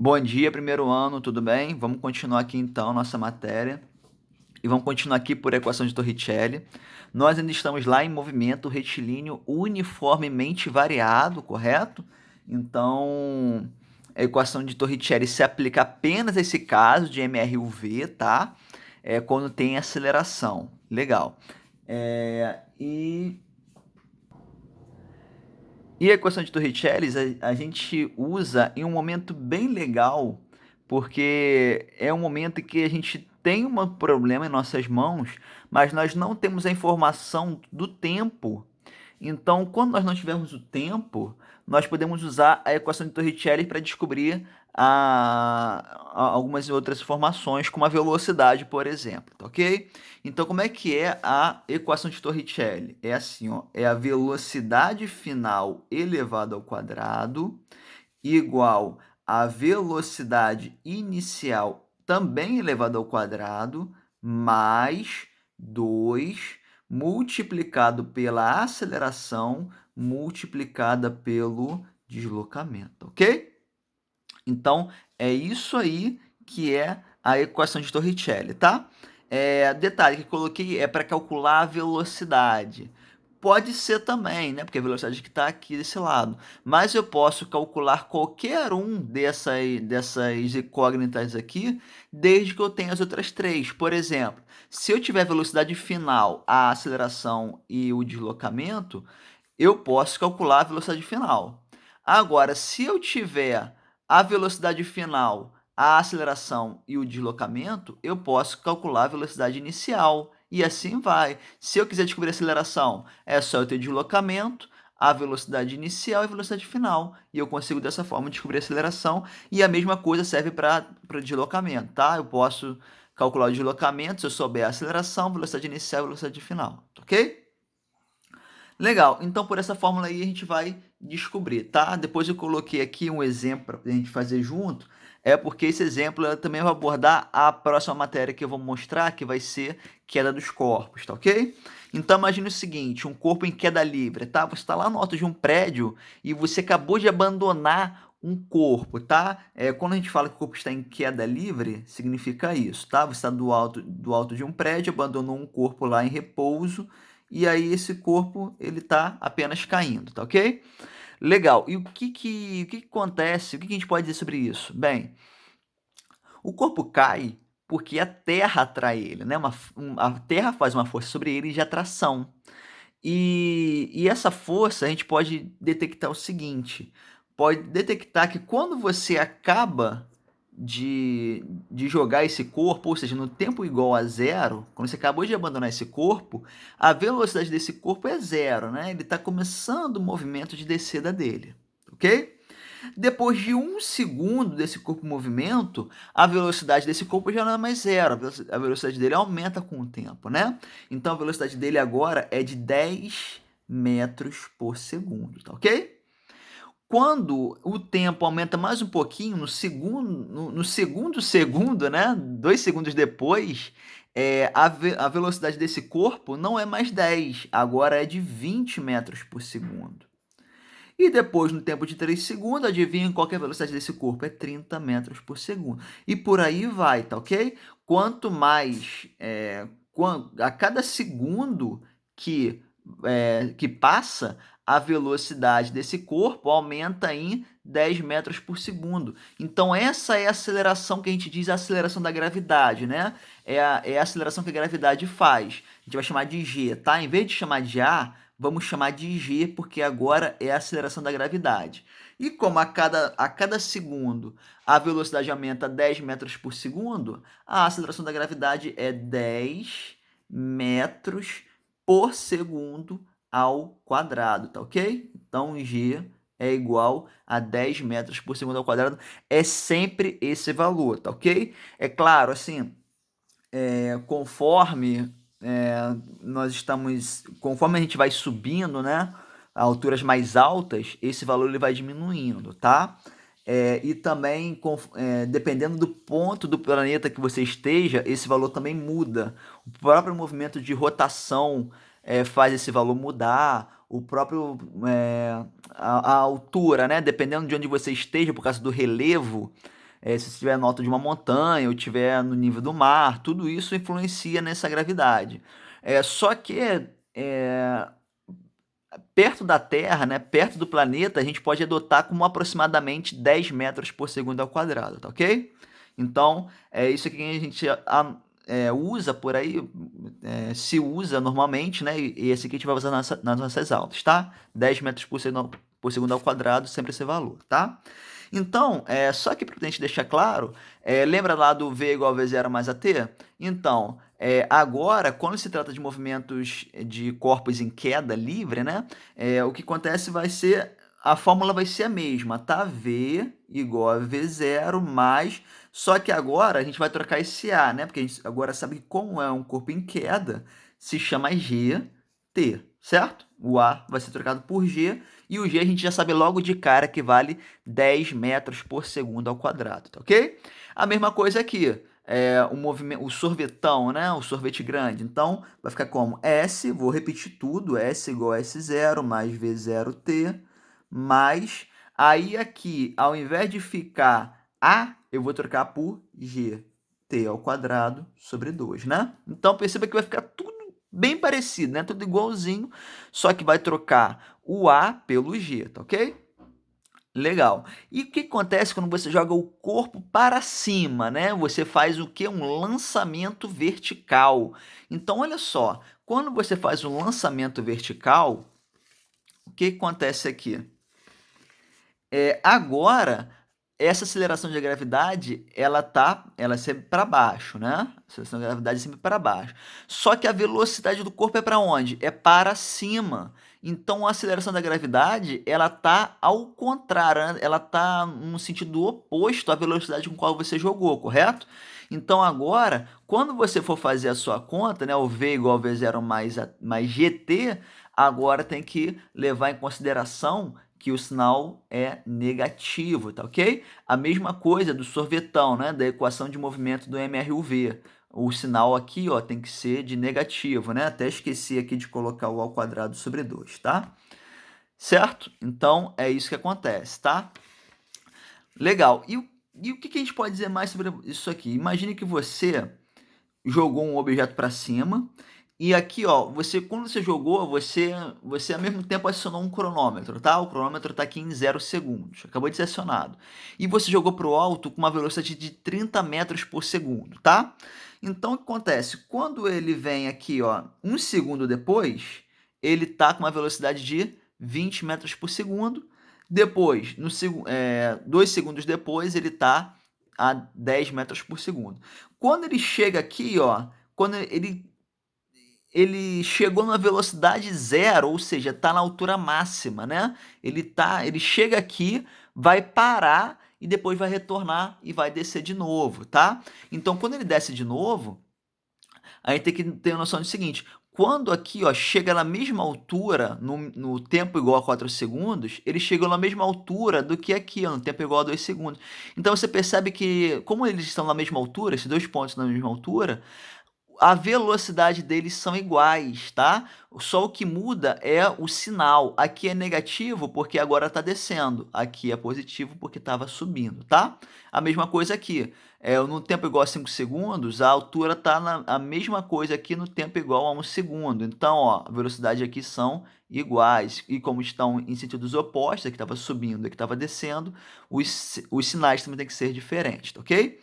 Bom dia, primeiro ano, tudo bem? Vamos continuar aqui então nossa matéria e vamos continuar aqui por equação de Torricelli. Nós ainda estamos lá em movimento retilíneo uniformemente variado, correto? Então, a equação de Torricelli se aplica apenas a esse caso de MRUV, tá? Quando tem aceleração. Legal. É, e E a equação de Torricelli a gente usa em um momento bem legal, porque é um momento em que a gente tem um problema em nossas mãos, mas nós não temos a informação do tempo. Então, quando nós não tivermos o tempo, nós podemos usar a equação de Torricelli para descobrir algumas outras informações, como a velocidade, por exemplo, tá ok? Então, como é que é a equação de Torricelli? É assim, ó, é a velocidade final elevada ao quadrado igual a velocidade inicial também elevada ao quadrado mais 2 multiplicado pela aceleração multiplicada pelo deslocamento, ok? Então, é isso aí que é a equação de Torricelli, tá? Detalhe que coloquei é para calcular a velocidade. Pode ser também, né? Porque a velocidade que está aqui desse lado. Mas eu posso calcular qualquer um dessas incógnitas aqui, desde que eu tenha as outras três. Por exemplo, se eu tiver a velocidade final, a aceleração e o deslocamento, eu posso calcular a velocidade final. Agora, se eu tiver a velocidade final, a aceleração e o deslocamento, eu posso calcular a velocidade inicial. E assim vai. Se eu quiser descobrir a aceleração, é só eu ter deslocamento, a velocidade inicial e a velocidade final. E eu consigo dessa forma descobrir a aceleração. E a mesma coisa serve para o deslocamento, tá? Eu posso calcular o deslocamento se eu souber a aceleração, velocidade inicial e velocidade final, ok? Legal, então por essa fórmula aí a gente vai descobrir, tá? Depois eu coloquei aqui um exemplo para a gente fazer junto, porque esse exemplo eu também vai abordar a próxima matéria que eu vou mostrar, que vai ser queda dos corpos, tá ok? Então imagine o seguinte, um corpo em queda livre, tá? Você está lá no alto de um prédio e você acabou de abandonar um corpo, tá? Quando a gente fala que o corpo está em queda livre, significa isso, tá? Você está do alto de um prédio, abandonou um corpo lá em repouso, e aí esse corpo ele está apenas caindo, tá ok? Legal. E o que acontece? O que a gente pode dizer sobre isso? Bem, o corpo cai porque a Terra atrai ele, né? A Terra faz uma força sobre ele de atração. E essa força a gente pode detectar o seguinte: pode detectar que quando você acaba de jogar esse corpo, ou seja, no tempo igual a zero, quando você acabou de abandonar esse corpo, a velocidade desse corpo é zero, né? Ele está começando o movimento de descida dele, ok? Depois de um segundo desse corpo em movimento, a velocidade desse corpo já não é mais zero, a velocidade dele aumenta com o tempo, né? Então a velocidade dele agora é de 10 metros por segundo, tá ok? Quando o tempo aumenta mais um pouquinho, no segundo segundo, né? 2 segundos depois, a velocidade desse corpo não é mais 10, agora é de 20 metros por segundo. E depois, no tempo de 3 segundos, adivinha qual que é a velocidade desse corpo? É 30 metros por segundo. E por aí vai, tá ok? Quanto mais, a cada segundo que passa, a velocidade desse corpo aumenta em 10 metros por segundo. Então, essa é a aceleração que a gente diz a aceleração da gravidade, né? É a aceleração que a gravidade faz. A gente vai chamar de g, tá? Em vez de chamar de A, vamos chamar de g, porque agora é a aceleração da gravidade. E como a cada segundo a velocidade aumenta 10 metros por segundo, a aceleração da gravidade é 10 metros por segundo ao quadrado, tá ok? Então, g é igual a 10 metros por segundo ao quadrado. É sempre esse valor, tá ok? É claro, assim, conforme conforme a gente vai subindo, né, a alturas mais altas, esse valor ele vai diminuindo, tá? E também, dependendo do ponto do planeta que você esteja, esse valor também muda. O próprio movimento de rotação faz esse valor mudar. O próprio a altura, né? Dependendo de onde você esteja, por causa do relevo, se você estiver no alto de uma montanha ou estiver no nível do mar, tudo isso influencia nessa gravidade. Só que, eh, perto da Terra, né, perto do planeta, a gente pode adotar como aproximadamente 10 metros por segundo ao quadrado, tá ok? Então, é isso aqui que a gente usa por aí, se usa normalmente, né? E esse aqui a gente vai usar nas nossas aulas, tá? 10 metros por segundo ao quadrado, sempre esse valor, tá? Então, só que para a gente deixar claro, lembra lá do V igual a V0 mais AT? Então, agora, quando se trata de movimentos de corpos em queda livre, né? O que acontece vai ser, a fórmula vai ser a mesma, tá? V igual a V0 mais, só que agora a gente vai trocar esse A, né? Porque a gente agora sabe que como é um corpo em queda, se chama GT, certo? O A vai ser trocado por G, e o G a gente já sabe logo de cara que vale 10 metros por segundo ao quadrado, tá ok? A mesma coisa aqui, o movimento, o sorvetão, né? O sorvete grande. Então, vai ficar como S, vou repetir tudo, S igual a S0 mais V0T, mais, aí aqui, ao invés de ficar A, eu vou trocar por G, T ao quadrado sobre 2, né? Então, perceba que vai ficar tudo bem parecido, né? Tudo igualzinho, só que vai trocar o A pelo G, tá ok? Legal. E o que acontece quando você joga o corpo para cima, né? Você faz o quê? Um lançamento vertical. Então, olha só, quando você faz um lançamento vertical, o que acontece aqui? Agora, essa aceleração de gravidade, ela é sempre para baixo, né? A aceleração de gravidade é sempre para baixo. Só que a velocidade do corpo é para onde? É para cima. Então, a aceleração da gravidade, ela tá ao contrário, né? Ela tá no sentido oposto à velocidade com qual você jogou, correto? Então, agora, quando você for fazer a sua conta, né, o V igual a V0 mais GT, agora tem que levar em consideração que o sinal é negativo, tá ok? A mesma coisa do sorvetão, né, da equação de movimento do MRUV. O sinal aqui, ó, tem que ser de negativo, né? Até esqueci aqui de colocar o ao quadrado sobre 2, tá? Certo? Então, é isso que acontece, tá? Legal. E o que que a gente pode dizer mais sobre isso aqui? Imagine que você jogou um objeto para cima e aqui, ó, quando você jogou, você ao mesmo tempo acionou um cronômetro, tá? O cronômetro está aqui em 0 segundos, acabou de ser acionado. E você jogou para o alto com uma velocidade de 30 metros por segundo, tá? Então, o que acontece? Quando ele vem aqui, ó, 1 segundo depois, ele tá com uma velocidade de 20 metros por segundo. Depois, 2 segundos depois, ele tá a 10 metros por segundo. Quando ele chega aqui, ó, quando ele chegou numa velocidade zero, ou seja, está na altura máxima, né? Ele chega aqui, vai parar e depois vai retornar e vai descer de novo, tá? Então, quando ele desce de novo, a gente tem que ter noção do seguinte: quando aqui, ó, chega na mesma altura, no tempo igual a 4 segundos, ele chegou na mesma altura do que aqui, ó, no tempo igual a 2 segundos. Então você percebe que, como eles estão na mesma altura, esses dois pontos na mesma altura, a velocidade deles são iguais, tá? Só o que muda é o sinal. Aqui é negativo porque agora está descendo. Aqui é positivo porque estava subindo, tá? A mesma coisa aqui. No tempo igual a 5 segundos, a altura está a mesma coisa aqui no tempo igual a 1 segundo. Então, ó, a velocidade aqui são iguais. E como estão em sentidos opostos, aqui estava subindo e aqui estava descendo, os sinais também têm que ser diferentes, tá ok?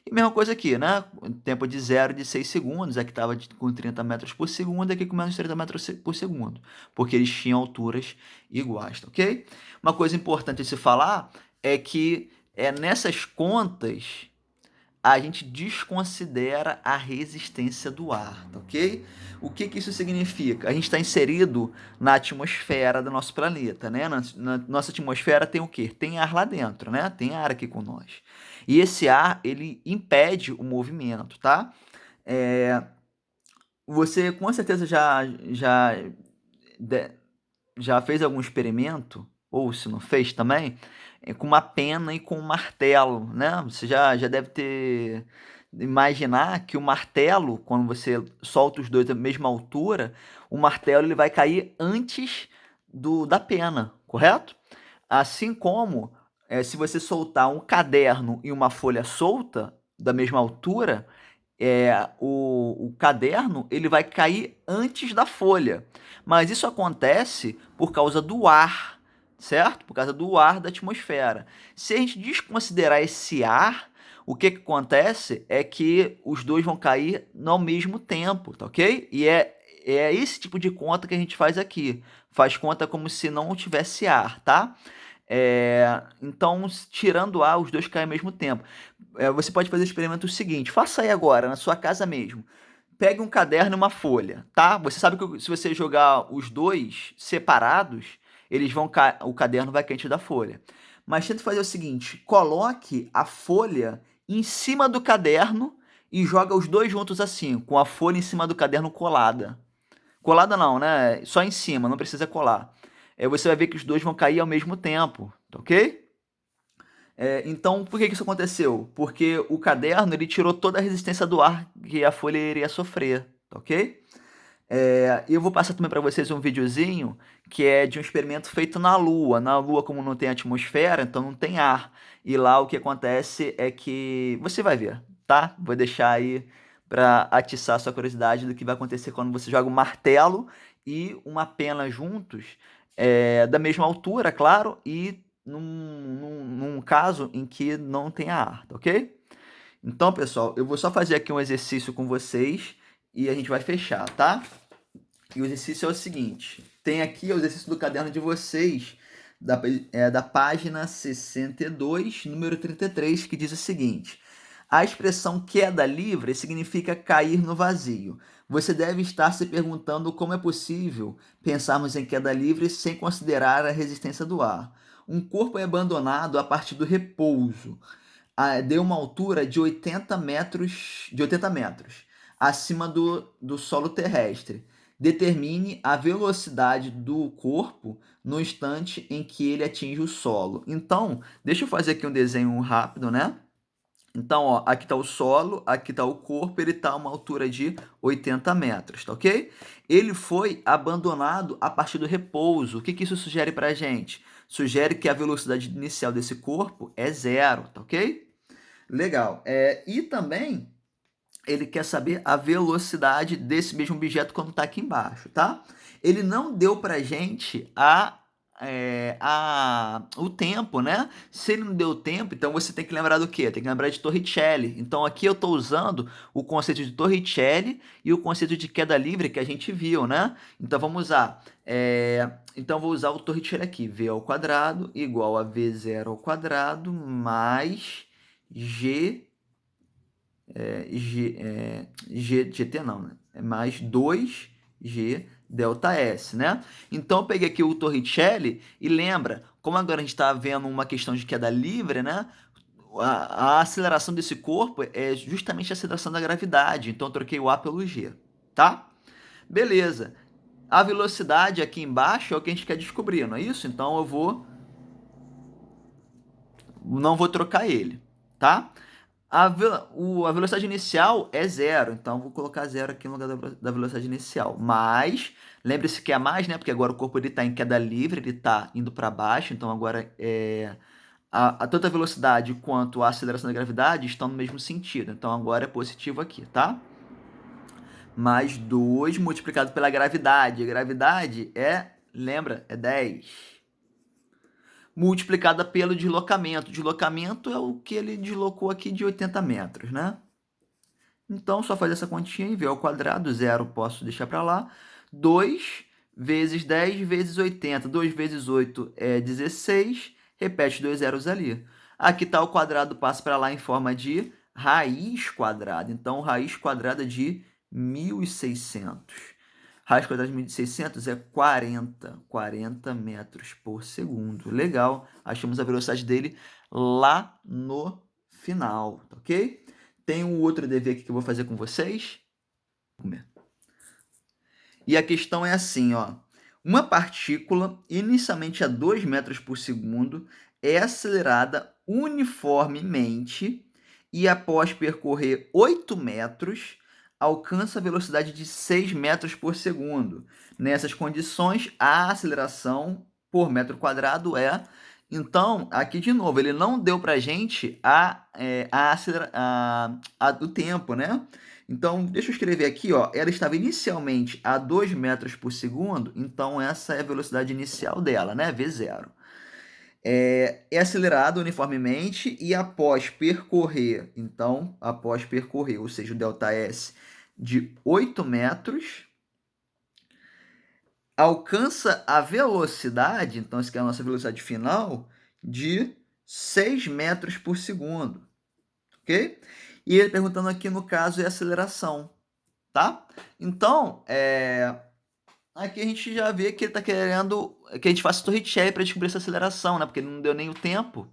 E mesma coisa aqui, né? Tempo de 0 de 6 segundos, aqui estava com 30 metros por segundo, aqui com menos 30 metros por segundo, porque eles tinham alturas iguais, tá ok? Uma coisa importante a se falar é que nessas contas a gente desconsidera a resistência do ar, tá ok? O que que isso significa? A gente está inserido na atmosfera do nosso planeta, né? Na nossa atmosfera tem o quê? Tem ar lá dentro, né? Tem ar aqui com nós. E esse ar, ele impede o movimento, tá? É, Você com certeza de- já fez algum experimento, ou se não fez também, com uma pena e com um martelo, né? Você já deve ter imaginar que o martelo, quando você solta os dois da mesma altura, o martelo ele vai cair antes da pena, correto? Assim como se você soltar um caderno e uma folha solta, da mesma altura, o caderno ele vai cair antes da folha. Mas isso acontece por causa do ar, certo? Por causa do ar da atmosfera. Se a gente desconsiderar esse ar, o que que acontece é que os dois vão cair no mesmo tempo, tá ok? E é esse tipo de conta que a gente faz aqui. Faz conta como se não tivesse ar, tá? Então, tirando o ar, os dois caem ao mesmo tempo. Você pode fazer o experimento seguinte: faça aí agora, na sua casa mesmo. Pegue um caderno e uma folha, tá? Você sabe que se você jogar os dois separados, o caderno vai cair antes da folha. Mas tenta fazer o seguinte: coloque a folha em cima do caderno e joga os dois juntos assim, com a folha em cima do caderno colada. Colada não, né? Só em cima, não precisa colar. Você vai ver que os dois vão cair ao mesmo tempo, tá ok? Então, por que que isso aconteceu? Porque o caderno ele tirou toda a resistência do ar que a folha iria sofrer, tá ok? E eu vou passar também para vocês um videozinho que é de um experimento feito na Lua. Na Lua, como não tem atmosfera, então não tem ar. E lá o que acontece é que você vai ver, tá? Vou deixar aí para atiçar a sua curiosidade do que vai acontecer quando você joga um martelo e uma pena juntos, da mesma altura, claro, e num caso em que não tem ar, tá ok? Então, pessoal, eu vou só fazer aqui um exercício com vocês e a gente vai fechar, tá? E o exercício é o seguinte: tem aqui o exercício do caderno de vocês, da página 62, número 33, que diz o seguinte: a expressão queda livre significa cair no vazio. Você deve estar se perguntando como é possível pensarmos em queda livre sem considerar a resistência do ar. Um corpo é abandonado a partir do repouso de uma altura de 80 metros acima do solo terrestre. Determine a velocidade do corpo no instante em que ele atinge o solo. Então, deixa eu fazer aqui um desenho rápido, né? Então, ó, aqui está o solo, aqui está o corpo, ele está a uma altura de 80 metros, tá ok? Ele foi abandonado a partir do repouso. O que que isso sugere para a gente? Sugere que a velocidade inicial desse corpo é zero, tá ok? Legal. E também ele quer saber a velocidade desse mesmo objeto quando está aqui embaixo, tá? Ele não deu para gente o tempo, né? Se ele não deu tempo, então você tem que lembrar do quê? Tem que lembrar de Torricelli. Então aqui eu estou usando o conceito de Torricelli e o conceito de queda livre que a gente viu, né? Então vamos usar. Então vou usar o Torricelli aqui. V ao quadrado igual a V0 ao quadrado mais GT não, né? É mais 2G delta S, né? Então eu peguei aqui o Torricelli e lembra, como agora a gente está vendo uma questão de queda livre, né? A aceleração desse corpo é justamente a aceleração da gravidade. Então eu troquei o A pelo G, tá? Beleza. A velocidade aqui embaixo é o que a gente quer descobrir, não é isso? Então não vou trocar ele, tá? A velocidade inicial é zero, então vou colocar zero aqui no lugar da velocidade inicial. Mas, lembre-se que é mais, né? Porque agora o corpo está em queda livre, ele está indo para baixo, então agora tanto a velocidade quanto a aceleração da gravidade estão no mesmo sentido. Então agora é positivo aqui, tá? Mais 2 multiplicado pela gravidade. A gravidade lembra, é 10 multiplicada pelo deslocamento. O deslocamento é o que ele deslocou aqui de 80 metros, né? Então, só fazer essa continha e v ao quadrado, zero posso deixar para lá. 2 vezes 10 vezes 80. 2 vezes 8 é 16. Repete 2 zeros ali. Aqui está o quadrado, passa para lá em forma de raiz quadrada. Então, raiz quadrada de 1.600. Raiz quadrada de 1.600 é 40 metros por segundo. Legal, achamos a velocidade dele lá no final, tá ok? Tem um outro dever aqui que eu vou fazer com vocês. E a questão é assim, ó. Uma partícula, inicialmente a 2 metros por segundo, é acelerada uniformemente e após percorrer 8 metros, alcança a velocidade de 6 metros por segundo. Nessas condições, a aceleração por metro quadrado é Então, aqui de novo, ele não deu para a gente o tempo, né? Então, deixa eu escrever aqui, ó. Ela estava inicialmente a 2 metros por segundo, então essa é a velocidade inicial dela, né? V0. É acelerado uniformemente e após percorrer, então, após percorrer, ou seja, o ΔS de 8 metros, alcança a velocidade, então essa aqui é a nossa velocidade final, de 6 metros por segundo, ok? E ele perguntando aqui, no caso, é a aceleração, tá? Então, aqui a gente já vê que ele está querendo que a gente faça Torricelli para descobrir essa aceleração, né? Porque ele não deu nem o tempo.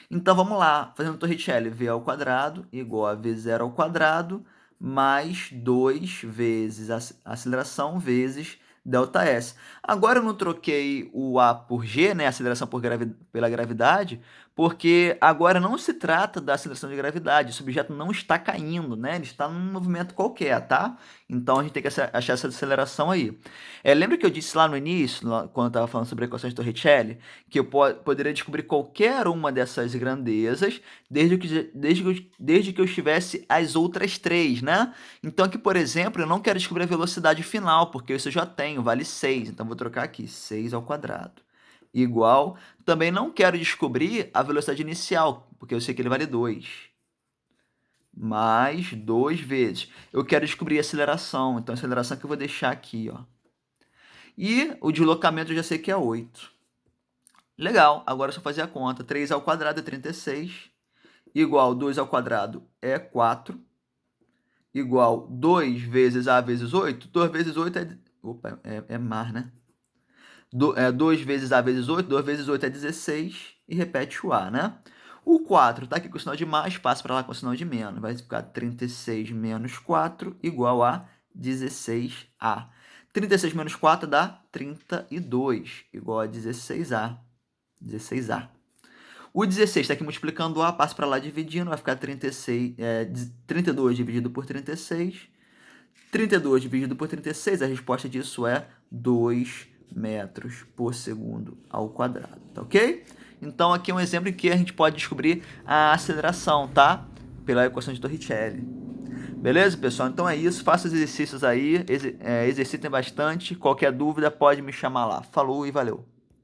Então, vamos lá, fazendo Torricelli, v ao quadrado igual a v0 ao quadrado mais 2 vezes a aceleração vezes ΔS. Agora eu não troquei o A por G, né, aceleração pela gravidade, porque agora não se trata da aceleração de gravidade, esse objeto não está caindo, né, ele está num movimento qualquer, tá? Então a gente tem que achar essa aceleração aí. Lembra que eu disse lá no início, quando eu estava falando sobre equações de Torricelli, que eu poderia descobrir qualquer uma dessas grandezas desde que eu estivesse as outras três, né? Então aqui, por exemplo, eu não quero descobrir a velocidade final, porque isso eu já tenho, vale 6. Então vou trocar aqui, 6 ao quadrado. Igual, também não quero descobrir a velocidade inicial, porque eu sei que ele vale 2. Mais 2 vezes. Eu quero descobrir a aceleração, então a aceleração que eu vou deixar aqui, ó. E o deslocamento eu já sei que é 8. Legal, agora é só fazer a conta. 3 ao quadrado é 36, igual 2 ao quadrado é 4, igual 2 vezes A vezes 8. 2 vezes 8 é... Opa, é mar, né? 2 vezes A vezes 8, 2 vezes 8 é 16, e repete o A, né? O 4 está aqui com o sinal de mais, passa para lá com o sinal de menos. Vai ficar 36 menos 4 igual a 16A. 36 menos 4 dá 32, igual a 16A. 16A. O 16 está aqui multiplicando A, passa para lá dividindo, vai ficar 32 dividido por 36. 32 dividido por 36, a resposta disso é 2 metros por segundo ao quadrado, tá ok? Então aqui é um exemplo em que a gente pode descobrir a aceleração, tá? Pela equação de Torricelli. Beleza, pessoal? Então é isso, faça os exercícios aí, exercitem bastante. Qualquer dúvida pode me chamar lá. Falou e valeu!